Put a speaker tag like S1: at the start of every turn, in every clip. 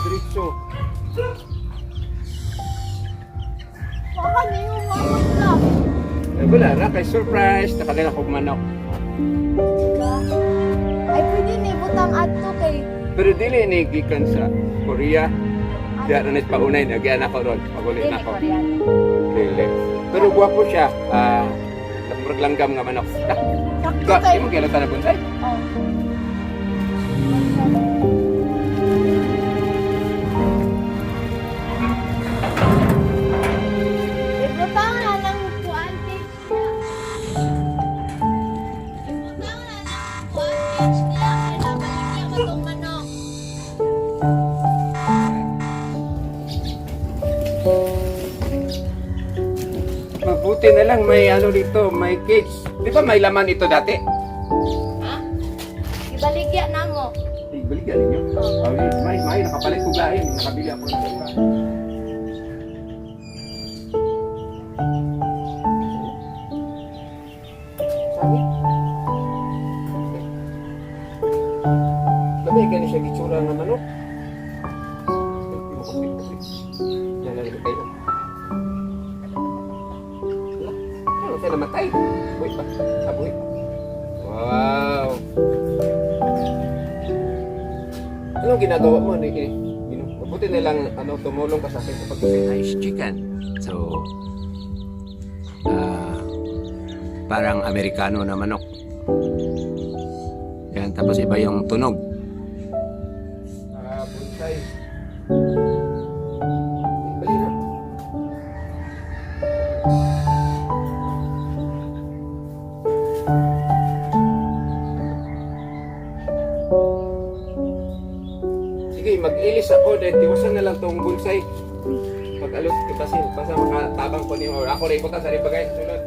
S1: Diretso.
S2: Baka na yung mamon lang.
S1: Wala ra kay surprise, nakalala kong manok.
S2: Ay, pwede ni butang adto kay.
S1: Pero dili ni gikan sa Korea. Diya na paunay, nagyan ako ron. Pagulit na ako. Dili. Pero gwapo siya. Murag langgam nga manok.
S2: Sakto kay.
S1: Imo kailan na buntay?
S2: Oh. Ibutang na ng kuantis niya. Ibutang na ng kuantis niya. Kailangan niya matong manok.
S1: Mabuti na lang may ano dito, may cage. Di ba may laman ito dati?
S2: Ha? Ibaligya na mo.
S1: Ibalik yan ninyo. May nakapalit ko gahin. Nakabili ako ng iba. Sabi? Labi, ganun siya gitsura ng manok. Nalalagay kayo. Ano siya namatay? Buhay pa. Buhay. Wow! Anong ginagawa mo? Mabuti na lang tumulong ka sa akin sa pag-ibig.
S3: Nice chicken. So, parang Amerikano na manok. Yan, tapos iba yung tunog.
S1: Bonsai. Bali na. Sige, mag-ilis ako dahil tiwasan na lang tong bonsai. Pag-alot, kipasin. Basta makatabang ko niyo. Or ako rin ikutan sa ribagay. Sunod.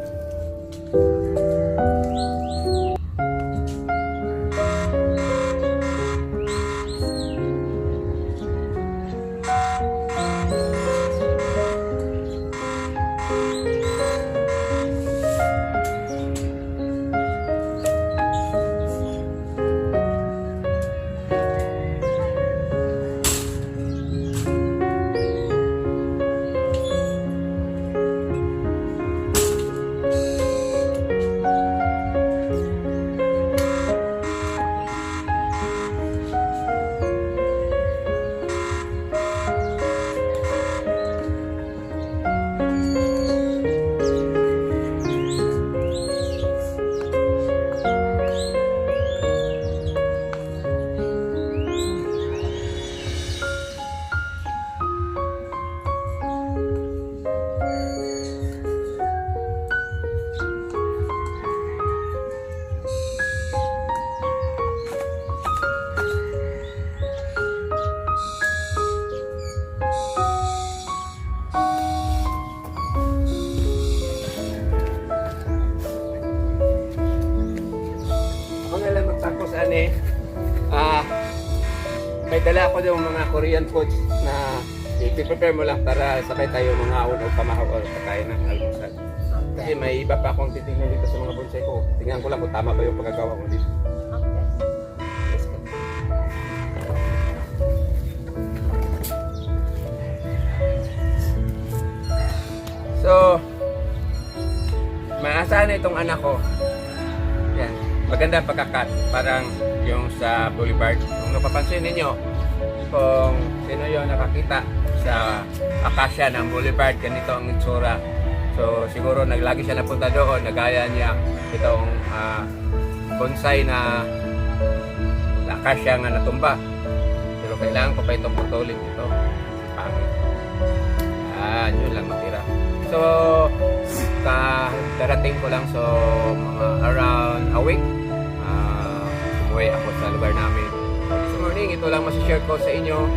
S1: may dala ako yung mga Korean foods na i-prepare mo lang para sabay tayo mga o pamahaw o pagkain ng almusal. Kasi may iba pa akong titignan dito sa mga bonsai ko. Tingnan ko lang kung tama ba yung pagkagawa ko dito.
S2: Okay.
S1: So, maasahan na itong anak ko. Yan. Maganda pagkakat. Parang yung sa Boulevard. Kung napapansin ninyo, kung sino yung nakakita sa Acacia ng Boulevard, ganito ang itsura. So, siguro naglagi siya napunta doon. Nagaya niya itong bonsai na Acacia nga natumba. Pero kailangan ko pa itong putulin dito. Pangit. Yun lang matira. So, darating ko lang so mga around a week. Umuwi ako sa lugar namin. This morning, ito lang masishare ko sa inyo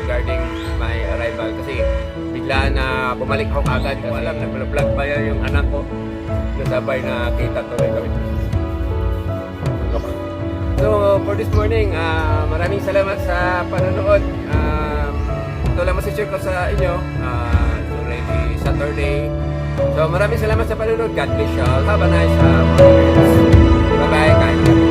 S1: regarding my arrival. Kasi bigla na bumalik ako agad. Kung alam, nag-vlog pa yan yung anak ko. Nasabay na kita tuloy kami. So, for this morning, maraming salamat sa panonood. Ito lang masishare ko sa inyo. Already Saturday. So maraming salamat sa panonood. God bless you all. Have a nice morning. Bye-bye. Kain.